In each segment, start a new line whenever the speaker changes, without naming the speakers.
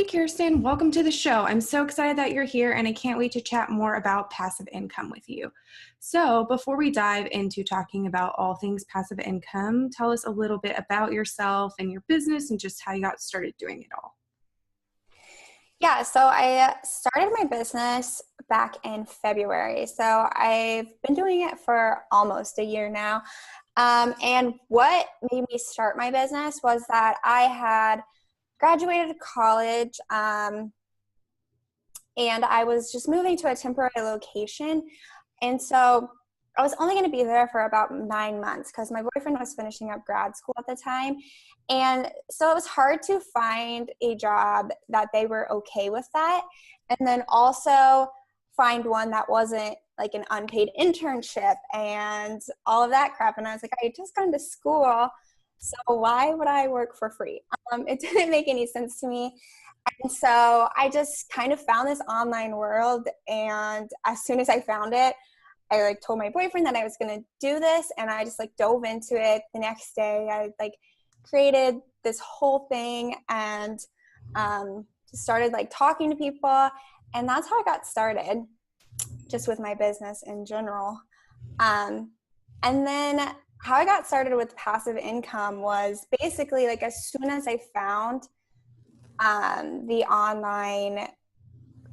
Hey, Kirsten, welcome to the show. I'm so excited that you're here and I can't wait to chat more about passive income with you. So before we dive into talking about all things passive income, tell us a little bit about yourself and your business and just how you got started doing it all.
Yeah, so I started my business back in February. So I've been doing it for almost a year now. And what made me start my business was that I had graduated college, and I was just moving to a temporary location. And so I was only going to be there for about 9 months because my boyfriend was finishing up grad school at the time. And so it was hard to find a job that they were okay with that. And then also find one that wasn't like an unpaid internship and all of that crap. And I was like, I had just gone to school, so why would I work for free? It didn't make any sense to me. And so I just kind of found this online world. And as soon as I found it, I told my boyfriend that I was going to do this, and I just dove into it. The next day I created this whole thing and just started talking to people, and that's how I got started just with my business in general. And then how I got started with passive income was basically as soon as I found the online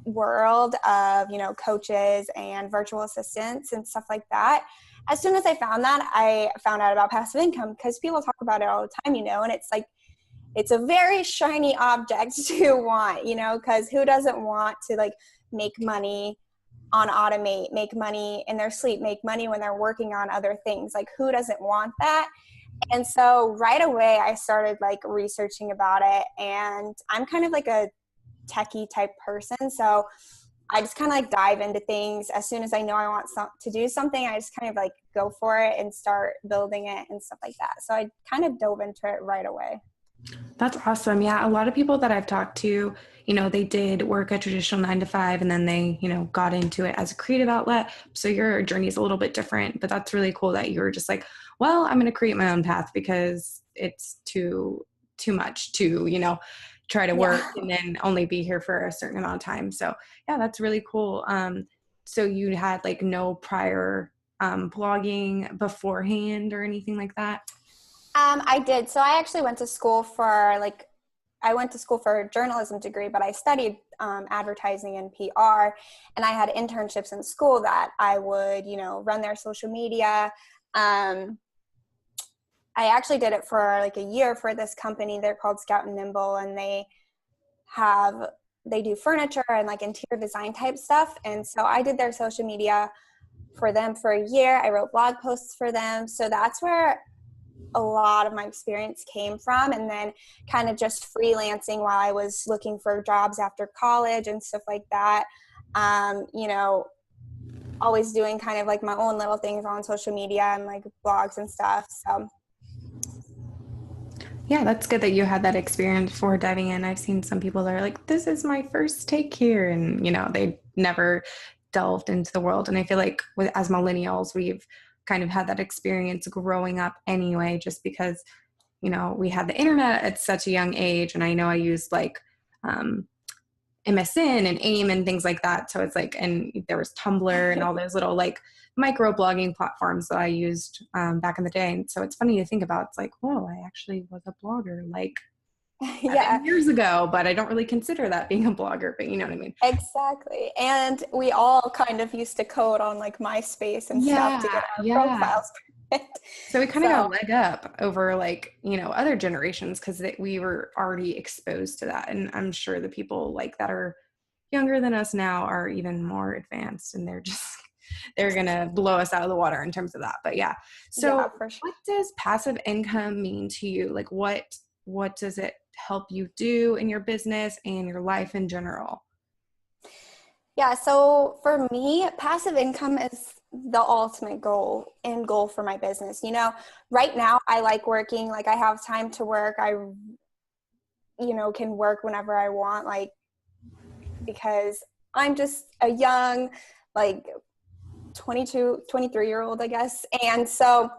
world of coaches and virtual assistants and stuff like that. As soon as I found that, I found out about passive income because people talk about it all the time, and it's a very shiny object to want, because who doesn't want to make money on automate, make money in their sleep, make money when they're working on other things? Who doesn't want that? And so right away I started researching about it, and I'm kind of a techie type person. So I just kind of dive into things. As soon as I know I want to do something, I just kind of go for it and start building it and stuff like that. So I kind of dove into it right away.
That's awesome. Yeah, a lot of people that I've talked to, they did work a traditional 9 to 5 and then they, got into it as a creative outlet. So your journey is a little bit different, but that's really cool that you were just well, I'm going to create my own path because it's too much to, try to work and then only be here for a certain amount of time. So yeah, that's really cool. So you had no prior blogging beforehand or anything like that?
I did. So I actually went to school for I went to school for a journalism degree, but I studied advertising and PR, and I had internships in school that I would, run their social media. I actually did it for a year for this company. They're called Scout and Nimble, and they do furniture and interior design type stuff. And so I did their social media for them for a year. I wrote blog posts for them. So that's where a lot of my experience came from. And then kind of just freelancing while I was looking for jobs after college and stuff like that. Always doing kind of my own little things on social media and blogs and stuff. So
yeah, that's good that you had that experience before diving in. I've seen some people that are this is my first take here. And, they never delved into the world. And I feel as millennials, we've kind of had that experience growing up anyway, just because, we had the internet at such a young age. And I know I used MSN and AIM and things like that. So it's and there was Tumblr and all those little micro blogging platforms that I used back in the day. And so it's funny to think about. It's whoa, I actually was a blogger 7 years ago, but I don't really consider that being a blogger, but you know what I mean?
Exactly. And we all kind of used to code on MySpace and stuff to get our profiles.
So we kind of got a leg up over other generations because we were already exposed to that. And I'm sure the people that are younger than us now are even more advanced, and they're going to blow us out of the water in terms of that. But yeah. So
for sure.
What does passive income mean to you? What does it help you do in your business and your life in general?
Yeah, so for me, passive income is the ultimate goal for my business. Right now I like working, I have time to work. I, can work whenever I want, because I'm just a young, 22, 23-year-old, I guess. And so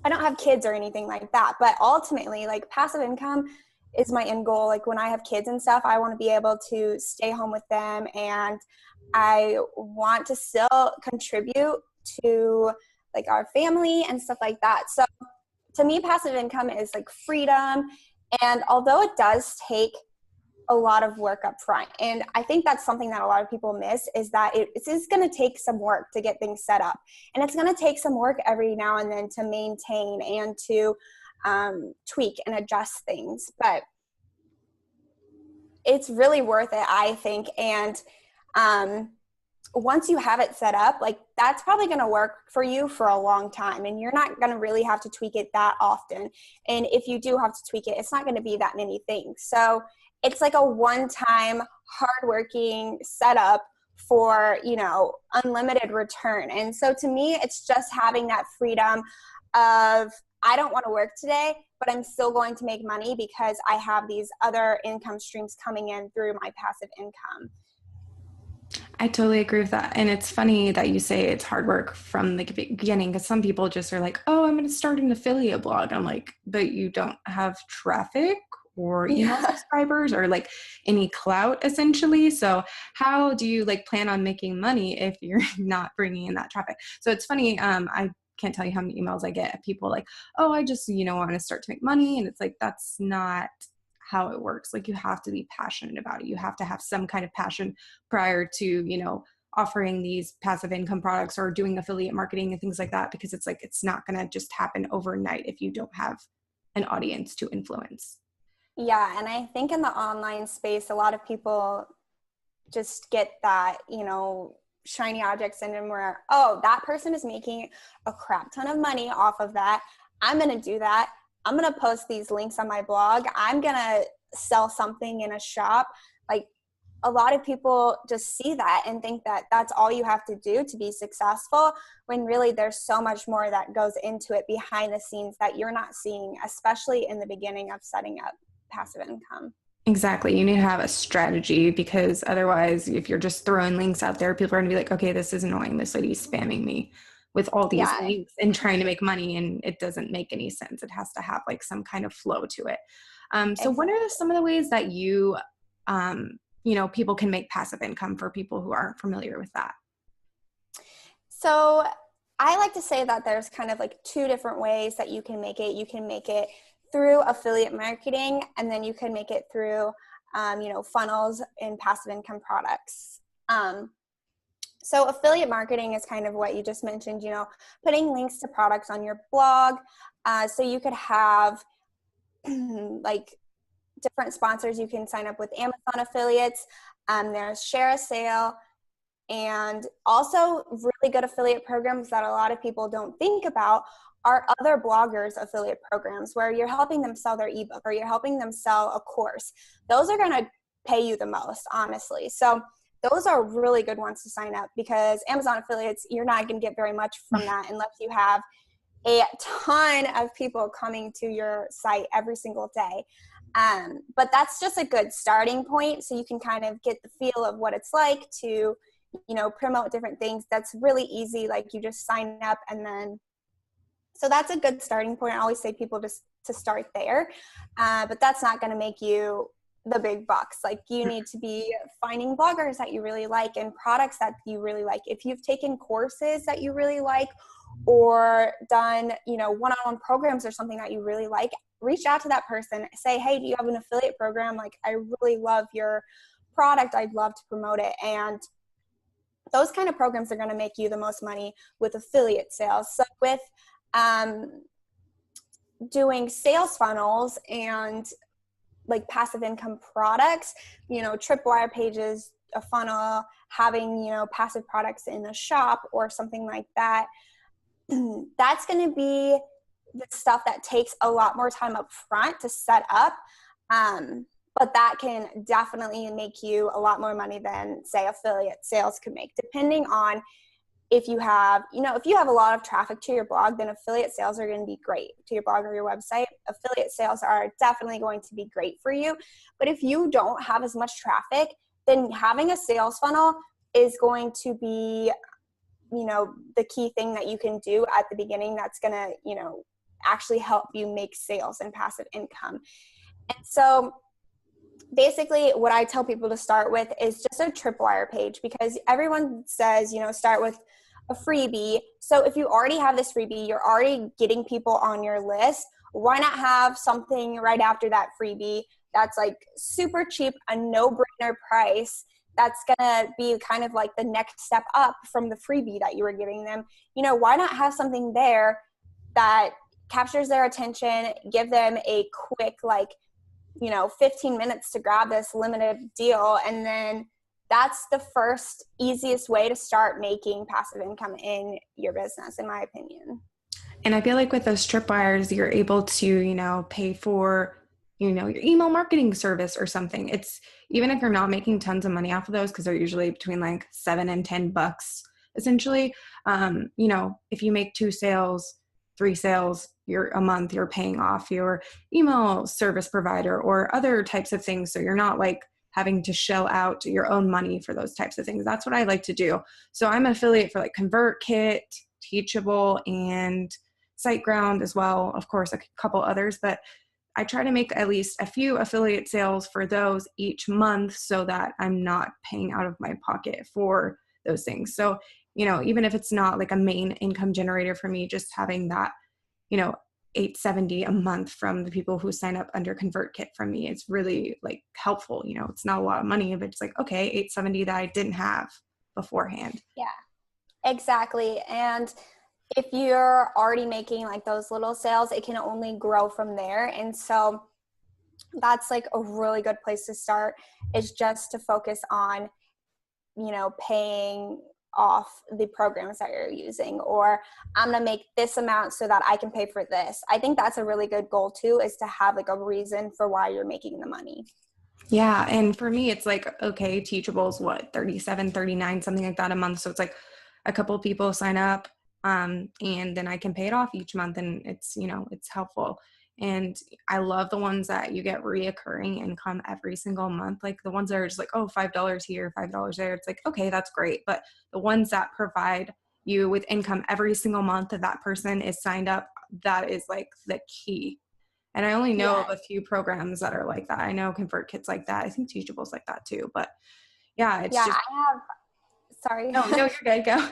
I don't have kids or anything like that, but ultimately passive income is my end goal. Like when I have kids and stuff, I want to be able to stay home with them, and I want to still contribute to like our family and stuff like that. So to me, passive income is like freedom. And although it does take a lot of work up front, and I think that's something that a lot of people miss, is that it is going to take some work to get things set up. And it's going to take some work every now and then to maintain and to tweak and adjust things. But it's really worth it, I think. And once you have it set up, like that's probably going to work for you for a long time, and you're not going to really have to tweak it that often. And if you do have to tweak it, it's not going to be that many things. So it's like a one-time hardworking setup for, you know, unlimited return. And so to me, it's just having that freedom of, I don't want to work today, but I'm still going to make money because I have these other income streams coming in through my passive income.
I totally agree with that. And it's funny that you say it's hard work from the beginning, because some people just are like, oh, I'm going to start an affiliate blog. I'm like, but you don't have traffic or email
Yeah.
subscribers or like any clout essentially. So how do you like plan on making money if you're not bringing in that traffic? So it's funny. I can't tell you how many emails I get of people like, oh, I just, want to start to make money. And it's like, that's not how it works. Like you have to be passionate about it. You have to have some kind of passion prior to, offering these passive income products or doing affiliate marketing and things like that, because it's like, it's not going to just happen overnight if you don't have an audience to influence.
Yeah. And I think in the online space, a lot of people just get that, shiny object syndrome where, oh, that person is making a crap ton of money off of that. I'm going to do that. I'm going to post these links on my blog. I'm going to sell something in a shop. Like a lot of people just see that and think that that's all you have to do to be successful, when really there's so much more that goes into it behind the scenes that you're not seeing, especially in the beginning of setting up passive income.
Exactly. You need to have a strategy, because otherwise, if you're just throwing links out there, people are going to be like, okay, this is annoying. This lady's spamming me with all these
Yeah,
links and trying to make money. And it doesn't make any sense. It has to have like some kind of flow to it. So what are
exactly.
some of the ways that people can make passive income for people who aren't familiar with that?
So I like to say that there's kind of like two different ways that you can make it. You can make it through affiliate marketing, and then you can make it through, funnels and passive income products. So affiliate marketing is kind of what you just mentioned, putting links to products on your blog. So you could have like different sponsors. You can sign up with Amazon affiliates. There's Share a Sale, and also really good affiliate programs that a lot of people don't think about are other bloggers' affiliate programs, where you're helping them sell their ebook or you're helping them sell a course. Those are going to pay you the most, honestly. So those are really good ones to sign up, because Amazon affiliates, you're not going to get very much from that unless you have a ton of people coming to your site every single day. But that's just a good starting point, so you can kind of get the feel of what it's like to, promote different things. That's really easy. Like you just sign up, and then, so that's a good starting point. I always say people just to start there, but that's not going to make you the big bucks. Like you need to be finding bloggers that you really like and products that you really like. If you've taken courses that you really like, or done, one-on-one programs or something that you really like, reach out to that person. Say, hey, do you have an affiliate program? Like, I really love your product. I'd love to promote it. And those kind of programs are going to make you the most money with affiliate sales. So with doing sales funnels and like passive income products, tripwire pages, a funnel, having, passive products in a shop or something like that, that's going to be the stuff that takes a lot more time up front to set up. But that can definitely make you a lot more money than, say, affiliate sales could make, depending on if you have, if you have a lot of traffic to your blog, then affiliate sales are going to be great to your blog or your website. Affiliate sales are definitely going to be great for you. But if you don't have as much traffic, then having a sales funnel is going to be, the key thing that you can do at the beginning that's going to, actually help you make sales and passive income. And so basically what I tell people to start with is just a tripwire page, because everyone says, start with a freebie. So if you already have this freebie, you're already getting people on your list. Why not have something right after that freebie that's like super cheap, a no-brainer price, that's going to be kind of like the next step up from the freebie that you were giving them? Why not have something there that captures their attention, give them a quick, 15 minutes to grab this limited deal. And then that's the first easiest way to start making passive income in your business, in my opinion.
And I feel like with those tripwires, you're able to, pay for, your email marketing service or something. It's even if you're not making tons of money off of those, because they're usually between like $7 and $10 essentially. If you make 2 sales, 3 sales a month, you're paying off your email service provider or other types of things. So you're not like having to shell out your own money for those types of things. That's what I like to do. So I'm an affiliate for like ConvertKit, Teachable, and SiteGround as well. Of course, a couple others, but I try to make at least a few affiliate sales for those each month so that I'm not paying out of my pocket for those things. So, even if it's not like a main income generator for me, just having that, $870 a month from the people who sign up under ConvertKit from me, it's really like helpful. It's not a lot of money, but it's like, okay, $870 that I didn't have beforehand.
Yeah, exactly. And if you're already making like those little sales, it can only grow from there. And so that's like a really good place to start, is just to focus on, paying off the programs that you're using, or I'm going to make this amount so that I can pay for this. I think that's a really good goal too, is to have like a reason for why you're making the money.
Yeah. And for me, it's like, okay, Teachable's what, 37, 39, something like that a month. So it's like a couple of people sign up, and then I can pay it off each month, and it's, it's helpful. And I love the ones that you get reoccurring income every single month. Like the ones that are just like, oh, $5 here, $5 there. It's like, okay, that's great. But the ones that provide you with income every single month that person is signed up, that is like the key. And I only know of a few programs that are like that. I know ConvertKit's like that. I think Teachable's like that too. But yeah, it's just.
Sorry.
No, you're good. Go.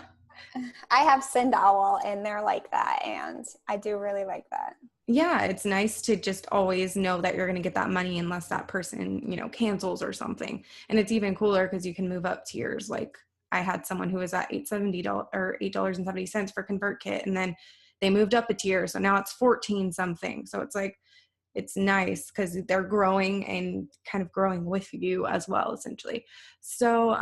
I have SendOwl, and they're like that. And I do really like that.
Yeah, it's nice to just always know that you're going to get that money unless that person, cancels or something. And it's even cooler because you can move up tiers. Like I had someone who was at $8.70 or $8.70 for ConvertKit, and then they moved up a tier. So now it's 14 something. So it's like, it's nice because they're growing and kind of growing with you as well, essentially. So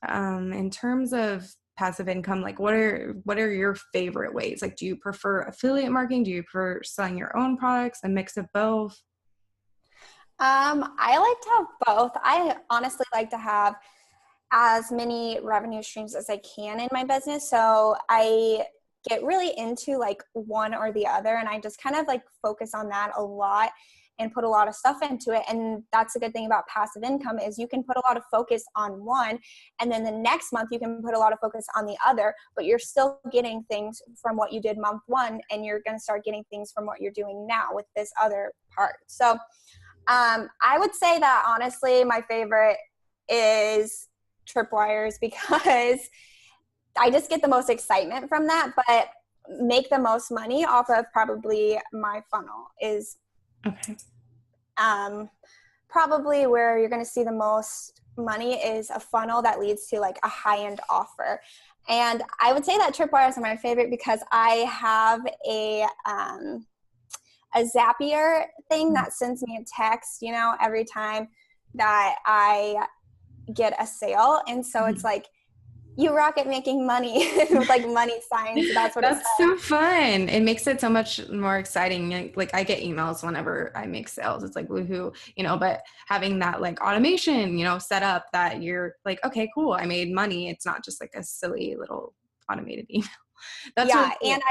in terms of passive income, like what are your favorite ways? Like, do you prefer affiliate marketing? Do you prefer selling your own products, a mix of both?
I like to have both. I honestly like to have as many revenue streams as I can in my business. So I get really into like one or the other, and I just kind of like focus on that a lot and put a lot of stuff into it. And that's a good thing about passive income, is you can put a lot of focus on one, and then the next month you can put a lot of focus on the other, but you're still getting things from what you did month one, and you're going to start getting things from what you're doing now with this other part. So I would say that honestly, my favorite is tripwires, because I just get the most excitement from that, but make the most money off of probably my funnel is
okay.
Probably where you're going to see the most money is a funnel that leads to like a high-end offer. And I would say that tripwires are my favorite because I have a Zapier thing that sends me a text, every time that I get a sale. And so it's like, you rock at making money with like money signs. That's what
That's so fun. It makes it so much more exciting. Like I get emails whenever I make sales. It's like woohoo, but having that like automation, set up that you're like, okay, cool, I made money. It's not just like a silly little automated email. That's really cool.
And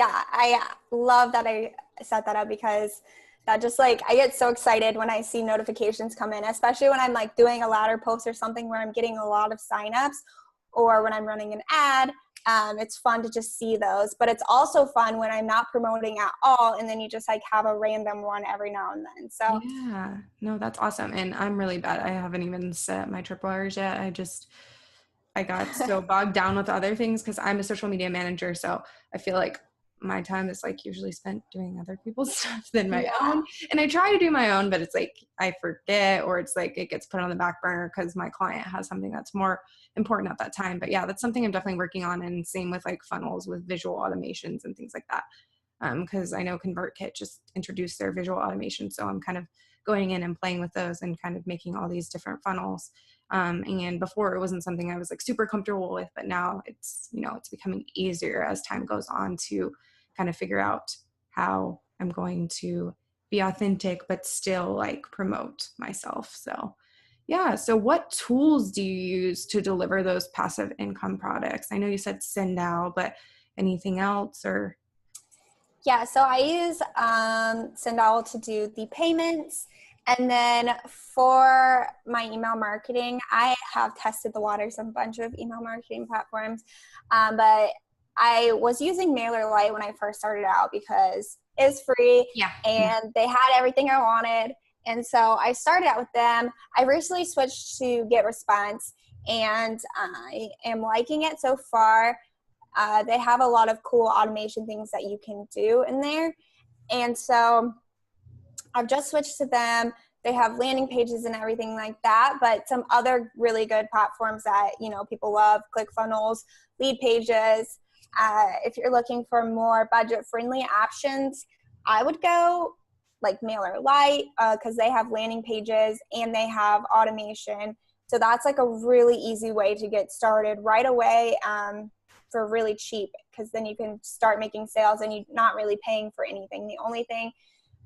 I love that I set that up, because that just like, I get so excited when I see notifications come in, especially when I'm like doing a ladder post or something where I'm getting a lot of signups, or when I'm running an ad. It's fun to just see those, but it's also fun when I'm not promoting at all, and then you just like have a random one every now and then. So
Yeah, no, that's awesome. And I'm really bad. I haven't even set my tripwires yet. I got so bogged down with other things because I'm a social media manager. So I feel like my time is like usually spent doing other people's stuff than my
yeah.
own. And I try to do my own, but it's like I forget, or it's like it gets put on the back burner because my client has something that's more important at that time. But yeah, that's something I'm definitely working on. And same with like funnels with visual automations and things like that. Because I know ConvertKit just introduced their visual automation. So I'm kind of going in and playing with those and kind of making all these different funnels. And before it wasn't something I was like super comfortable with, but now it's, it's becoming easier as time goes on to kind of figure out how I'm going to be authentic, but still like promote myself. So yeah. So what tools do you use to deliver those passive income products? I know you said Sendao, but anything else or?
Yeah, so I use Sendal to do the payments. And then for my email marketing, I have tested the waters on a bunch of email marketing platforms. But I was using MailerLite when I first started out because it's free
Yeah.
and they had everything I wanted. And so I started out with them. I recently switched to GetResponse and I am liking it so far. They have a lot of cool automation things that you can do in there. And so I've just switched to them. They have landing pages and everything like that, but some other really good platforms that, people love, ClickFunnels, Lead Pages. If you're looking for more budget-friendly options, I would go like MailerLite because they have landing pages and they have automation. So that's like a really easy way to get started right away. For really cheap, because then you can start making sales and you're not really paying for anything. The only thing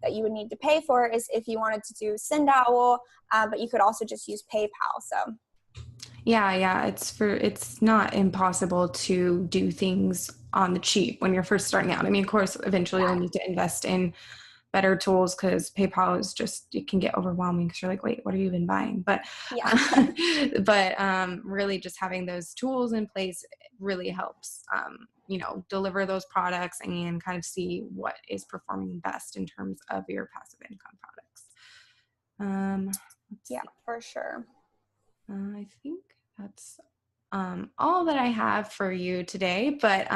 that you would need to pay for is if you wanted to do Sendowl, but you could also just use PayPal. So
Yeah, it's not impossible to do things on the cheap when you're first starting out. I mean, of course, eventually you'll need to invest in better tools because PayPal is just, it can get overwhelming because you're like, wait, what are you even buying? But
yeah.
really just having those tools in place really helps, deliver those products and kind of see what is performing best in terms of your passive income products.
Yeah, for sure.
I think that's all that I have for you today, but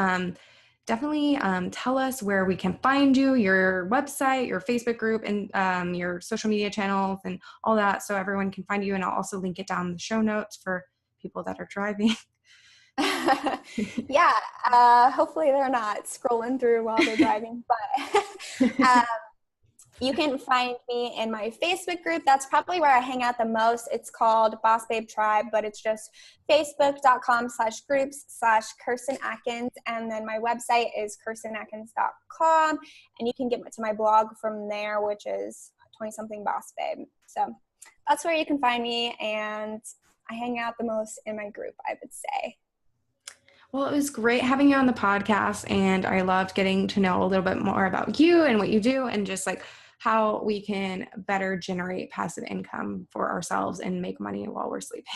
definitely tell us where we can find you, your website, your Facebook group, and your social media channels and all that so everyone can find you. And I'll also link it down in the show notes for people that are driving.
Yeah, hopefully they're not scrolling through while they're driving, but you can find me in my Facebook group. That's probably where I hang out the most. It's called Boss Babe Tribe, but it's just facebook.com/groups/Kirsten Atkins. And then my website is kirstenatkins.com. And you can get to my blog from there, which is 20-something Boss Babe. So that's where you can find me. And I hang out the most in my group, I would say.
Well, it was great having you on the podcast, and I loved getting to know a little bit more about you and what you do and just like how we can better generate passive income for ourselves and make money while we're sleeping.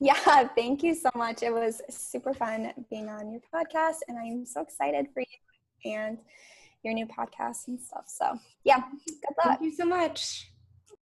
Yeah, thank you so much. It was super fun being on your podcast, and I'm so excited for you and your new podcast and stuff. So yeah, good luck.
Thank you so much.